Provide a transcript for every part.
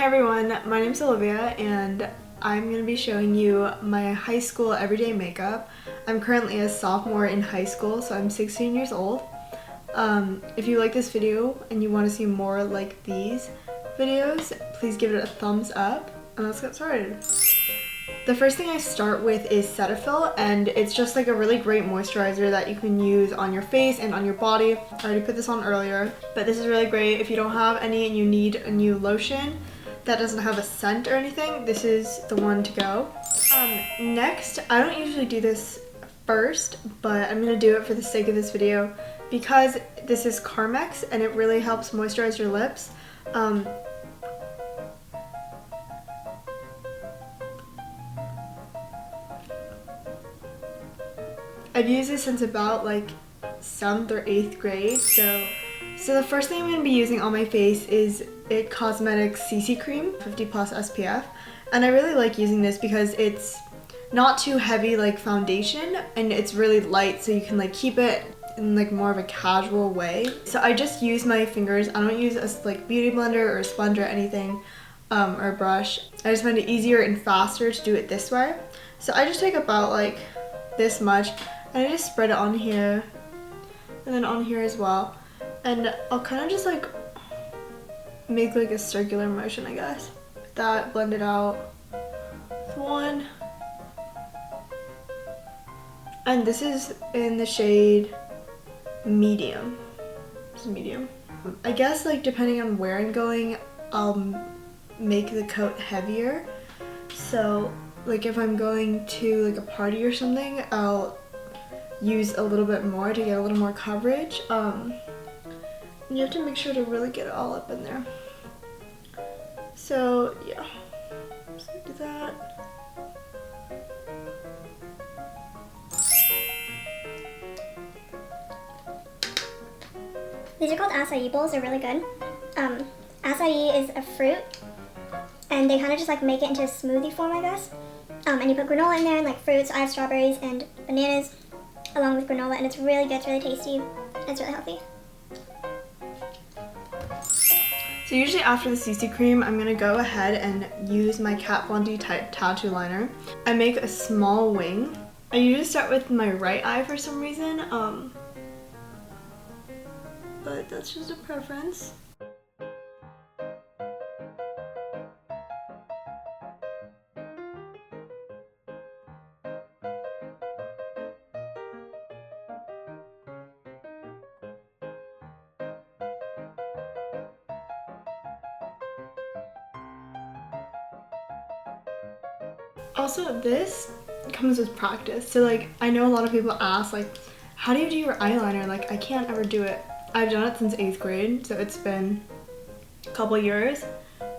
Hi everyone, my name is Olivia and I'm going to be showing you my high school everyday makeup. I'm currently a sophomore in high school, so I'm 16 years old. If you like this video and you want to see more like these videos, please give it a thumbs up and let's get started. The first thing I start with is Cetaphil, and it's just like a really great moisturizer that you can use on your face and on your body. I already put this on earlier, but this is really great if you don't have any and you need a new lotion that doesn't have a scent or anything. This is the one to go. Next, I don't usually do this first, but I'm gonna do it for the sake of this video because this is Carmex and it really helps moisturize your lips. I've used this since about like 7th or 8th grade, so the first thing I'm going to be using on my face is It Cosmetics CC Cream 50+ SPF, and I really like using this because it's not too heavy like foundation and it's really light, so you can like keep it in like more of a casual way. So I just use my fingers. I don't use a like beauty blender or a sponge or anything or a brush. I just find it easier and faster to do it this way. So I just take about like this much and I just spread it on here and then on here as well, and I'll kind of just like make like a circular motion, I guess. That, blend it out with one, and this is in the shade medium. It's medium. I guess like depending on where I'm going, I'll make the coat heavier. So like if I'm going to like a party or something, I'll use a little bit more to get a little more coverage. You have to make sure to really get it all up in there. So yeah, just do that. These are called acai bowls. They're really good. Acai is a fruit, and they kind of just like make it into a smoothie form, I guess. And you put granola in there and like fruits. I have strawberries and bananas along with granola, and it's really good. It's really tasty. And it's really healthy. So usually after the CC cream, I'm gonna go ahead and use my Kat Von D type tattoo liner. I make a small wing. I usually start with my right eye for some reason, but that's just a preference. Also, this comes with practice. So like, I know a lot of people ask like, how do you do your eyeliner? Like, I can't ever do it. I've done it since 8th grade, so it's been a couple years.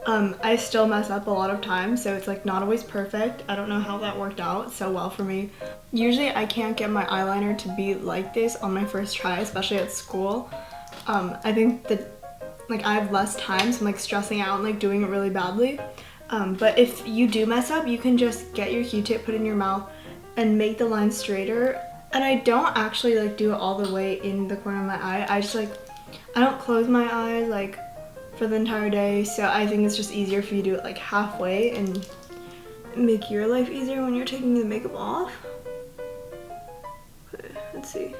I still mess up a lot of times, so it's like not always perfect. I don't know how that worked out so well for me. Usually I can't get my eyeliner to be like this on my first try, especially at school. I think that like I have less time, so I'm like stressing out and like doing it really badly. But if you do mess up, you can just get your Q-tip, put it in your mouth, and make the line straighter. And I don't actually like do it all the way in the corner of my eye. I just like, I don't close my eyes like for the entire day, so I think it's just easier if you do it like halfway and make your life easier when you're taking the makeup off. Okay, let's see.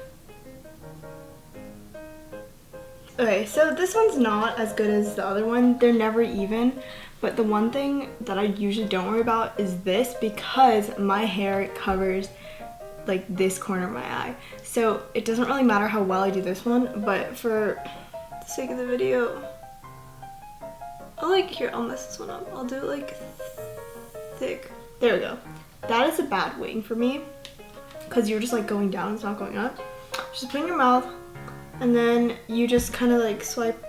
Okay, so this one's not as good as the other one. They're never even. But the one thing that I usually don't worry about is this, because my hair covers like this corner of my eye. So it doesn't really matter how well I do this one, but for the sake of the video, I'll like, here, I'll mess this one up. I'll do it like thick. There we go. That is a bad wing for me because you're just like going down, it's not going up. Just put it in your mouth and then you just kind of like swipe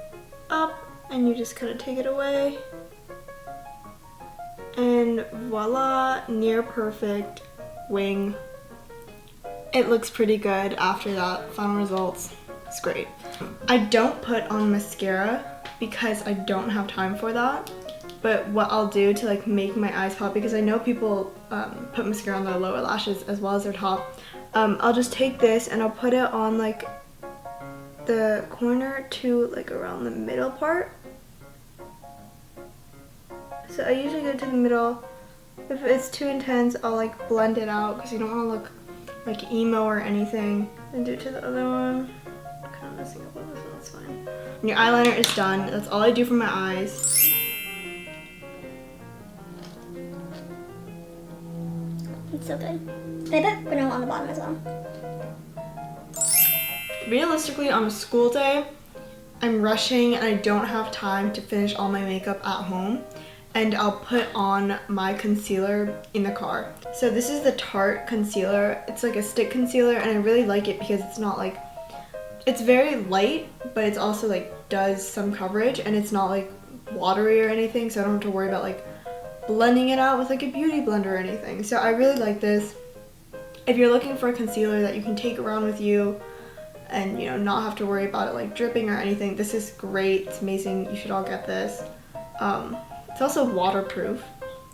up and you just kind of take it away. And voila, near perfect wing. It looks pretty good after that. Final results, it's great. I don't put on mascara because I don't have time for that. But what I'll do to like make my eyes pop, because I know people put mascara on their lower lashes as well as their top, I'll just take this and I'll put it on like the corner to like around the middle part. So I usually go to the middle. If it's too intense, I'll like blend it out because you don't want to look like emo or anything. And do it to the other one. I'm kind of messing up on this one, that's fine. When your eyeliner is done, that's all I do for my eyes. It's so good. They put granola on the bottom as well. Realistically, on a school day, I'm rushing and I don't have time to finish all my makeup at home, and I'll put on my concealer in the car. So this is the Tarte concealer. It's like a stick concealer and I really like it because it's not like, it's very light, but it's also like does some coverage and it's not like watery or anything, so I don't have to worry about like blending it out with like a beauty blender or anything. So I really like this. If you're looking for a concealer that you can take around with you and, you know, not have to worry about it like dripping or anything, this is great. It's amazing. You should all get this. It's also waterproof,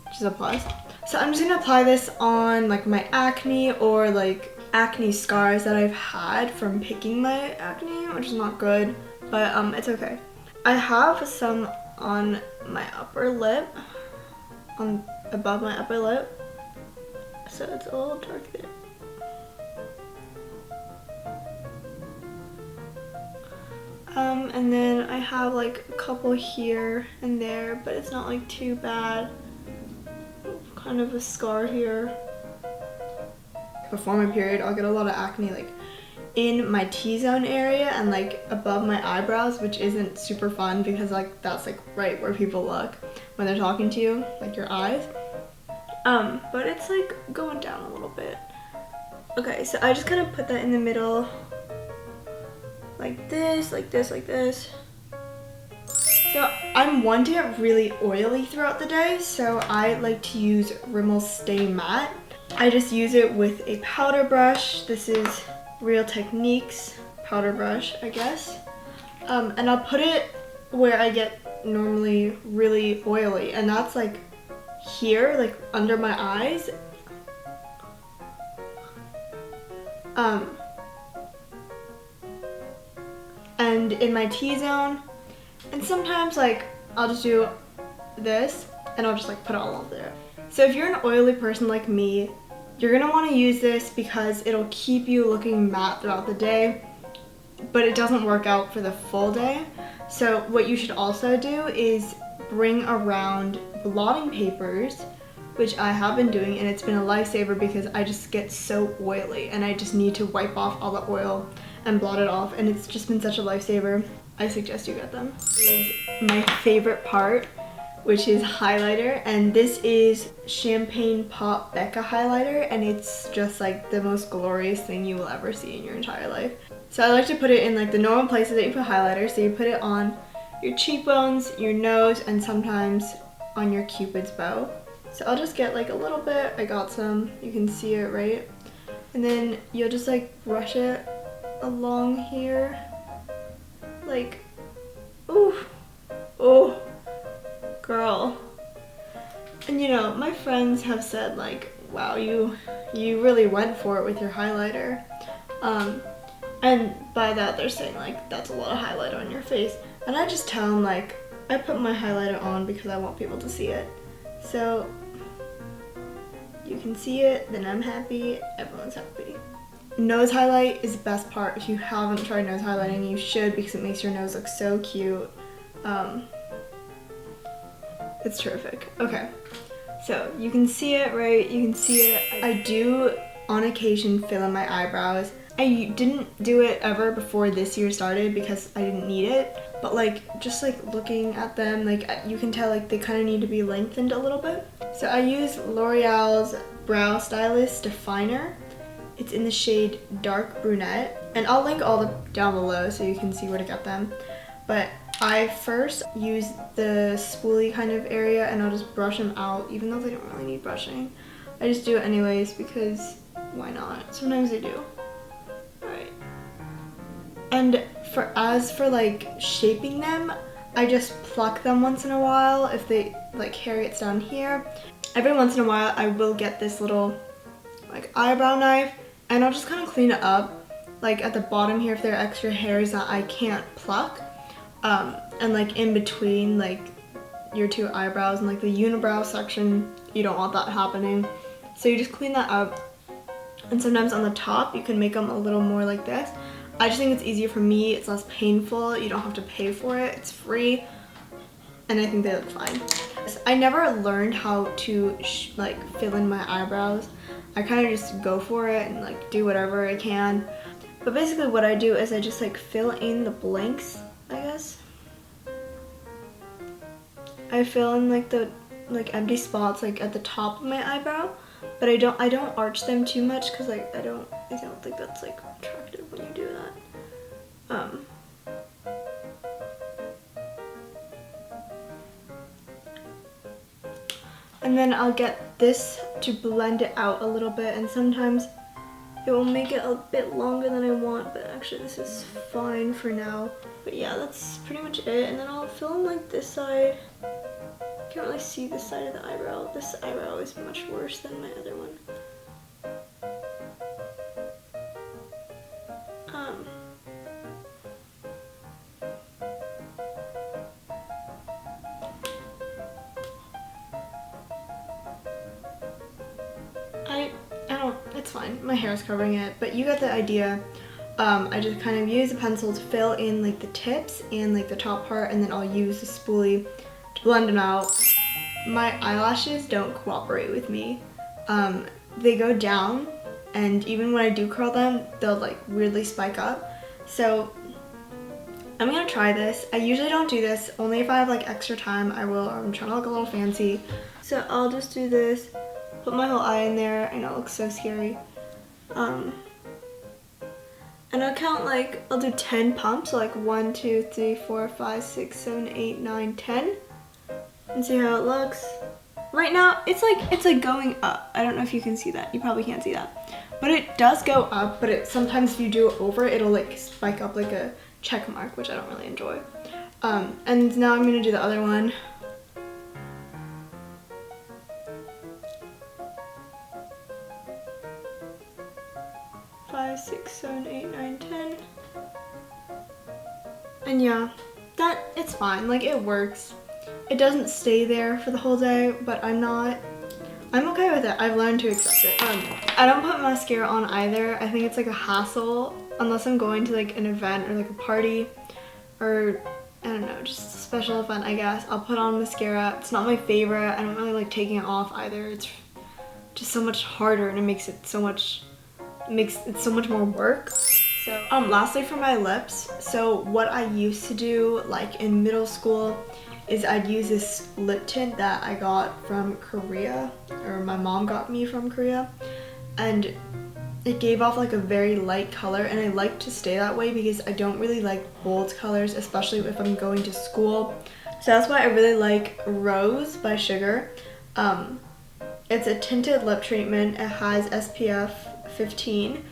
which is a plus. So I'm just gonna apply this on like my acne or like acne scars that I've had from picking my acne, which is not good, but it's okay. I have some on my upper lip, above my upper lip, so it's a little dark there. And then I have like a couple here and there, but it's not like too bad. Kind of a scar here. Before my period, I'll get a lot of acne like in my T-zone area and like above my eyebrows, which isn't super fun because like that's like right where people look when they're talking to you, like your eyes. But it's like going down a little bit. Okay, so I just kind of put that in the middle. Like this, like this, like this. So I'm one to get really oily throughout the day, so I like to use Rimmel's Stay Matte. I just use it with a powder brush. This is Real Techniques powder brush, I guess. And I'll put it where I get normally really oily, and that's like here, like under my eyes. And in my T-zone, and sometimes like I'll just do this and I'll just like put it all over there. So if you're an oily person like me, you're gonna want to use this because it'll keep you looking matte throughout the day, but it doesn't work out for the full day. So what you should also do is bring around blotting papers, which I have been doing, and it's been a lifesaver because I just get so oily and I just need to wipe off all the oil and blot it off, and it's just been such a lifesaver. I suggest you get them. This is my favorite part, which is highlighter, and this is Champagne Pop Becca highlighter, and it's just like the most glorious thing you will ever see in your entire life. So I like to put it in like the normal places that you put highlighter, so you put it on your cheekbones, your nose, and sometimes on your Cupid's bow. So I'll just get like a little bit, I got some, you can see it, right? And then you'll just like brush it along here, like, ooh, oh, girl. And you know, my friends have said like, wow, you really went for it with your highlighter. And by that they're saying like, that's a lot of highlighter on your face. And I just tell them like, I put my highlighter on because I want people to see it. So you can see it, then I'm happy, everyone's happy. Nose highlight is the best part. If you haven't tried nose highlighting, you should, because it makes your nose look so cute. It's terrific. Okay, so you can see it, right? You can see it. I do, on occasion, fill in my eyebrows. I didn't do it ever before this year started because I didn't need it, but like, just like looking at them, like you can tell like they kind of need to be lengthened a little bit. So I use L'Oreal's Brow Stylist Definer. It's in the shade Dark Brunette, and I'll link all down below so you can see where to get them. But I first use the spoolie kind of area and I'll just brush them out, even though they don't really need brushing. I just do it anyways because why not? Sometimes they do. Alright. And as for like shaping them, I just pluck them once in a while if they like hair gets down here. Every once in a while I will get this little like eyebrow knife and I'll just kind of clean it up, like at the bottom here if there are extra hairs that I can't pluck, and like in between like your two eyebrows and like the unibrow section. You don't want that happening. So you just clean that up. And sometimes on the top, you can make them a little more like this. I just think it's easier for me. It's less painful. You don't have to pay for it. It's free. And I think they look fine. I never learned how to like fill in my eyebrows. I kind of just go for it and like do whatever I can. But basically what I do is I just like fill in the blanks, I guess. I fill in like the empty spots like at the top of my eyebrow, but I don't arch them too much because like I don't think that's like attractive when you do that. And then I'll get this to blend it out a little bit, and sometimes it will make it a bit longer than I want, but actually this is fine for now. But yeah, that's pretty much it. And then I'll fill in like this side. Can't really see this side of the eyebrow. This eyebrow is much worse than my other one. It's fine. My hair is covering it, but you get the idea. I just kind of use a pencil to fill in like the tips and like the top part, and then I'll use the spoolie to blend them out. My eyelashes don't cooperate with me. They go down, and even when I do curl them, they'll like weirdly spike up. So I'm gonna try this. I usually don't do this, only if I have like extra time I will, or I'm trying to look a little fancy. So I'll just do this. Put my whole eye in there. I know it looks so scary. And I'll count like, I'll do 10 pumps, so like 1, 2, 3, 4, 5, 6, 7, 8, 9, 10. And see how it looks. Right now, it's like going up. I don't know if you can see that. You probably can't see that. But it does go up, but it sometimes if you do it over, it'll like spike up like a check mark, which I don't really enjoy. And now I'm gonna do the other one. 5, 6, 7, 8, 9, 10. And yeah, it's fine. Like, it works. It doesn't stay there for the whole day, but I'm okay with it. I've learned to accept it. I don't put mascara on either. I think it's like a hassle unless I'm going to like an event or like a party or I don't know, just a special event, I guess. I'll put on mascara. It's not my favorite. I don't really like taking it off either. It's just so much harder and it makes it so much more work. So lastly for my lips, so what I used to do like in middle school is I'd use this lip tint that I got from Korea, or my mom got me from Korea, and it gave off like a very light color, and I like to stay that way because I don't really like bold colors, especially if I'm going to school. So that's why I really like Rose by Sugar. It's a tinted lip treatment. It has SPF 15,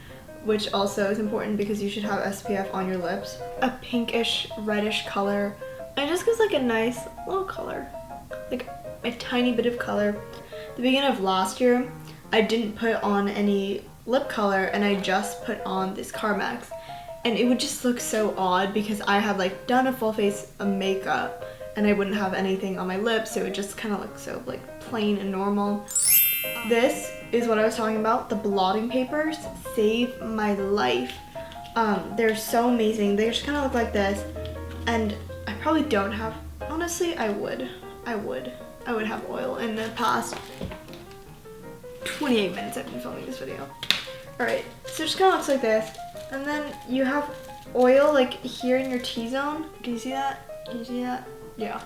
which also is important because you should have SPF on your lips. A pinkish reddish color. And it just gives like a nice little color, like a tiny bit of color. The beginning of last year, I didn't put on any lip color and I just put on this Carmex. And it would just look so odd because I had like done a full face of makeup and I wouldn't have anything on my lips, so it just kind of looked so like plain and normal. This is what I was talking about. The blotting papers save my life. They're so amazing. They just kind of look like this, and I probably don't have, honestly I would have oil in the past 28 minutes I've been filming this video. Alright, so it just kind of looks like this, and then you have oil like here in your T-zone. Can you see that? Can you see that? Yeah.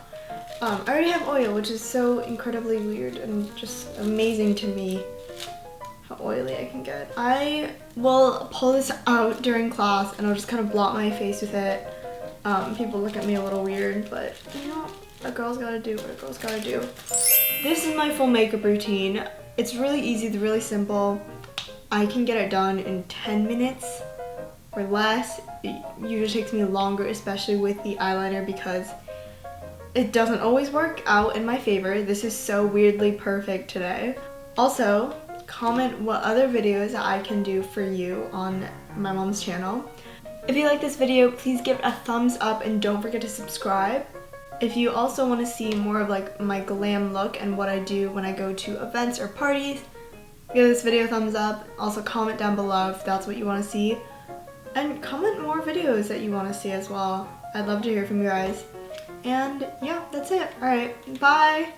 I already have oil, which is so incredibly weird and just amazing to me how oily I can get. I will pull this out during class and I'll just kind of blot my face with it. People look at me a little weird, but you know, a girl's gotta do what a girl's gotta do. This is my full makeup routine. It's really easy, it's really simple. I can get it done in 10 minutes or less. It usually takes me longer, especially with the eyeliner, because it doesn't always work out in my favor. This is so weirdly perfect today. Also, comment what other videos I can do for you on my mom's channel. If you like this video, please give it a thumbs up and don't forget to subscribe. If you also want to see more of like my glam look and what I do when I go to events or parties, give this video a thumbs up. Also comment down below if that's what you want to see. And comment more videos that you want to see as well. I'd love to hear from you guys. And yeah, that's it. Alright, bye!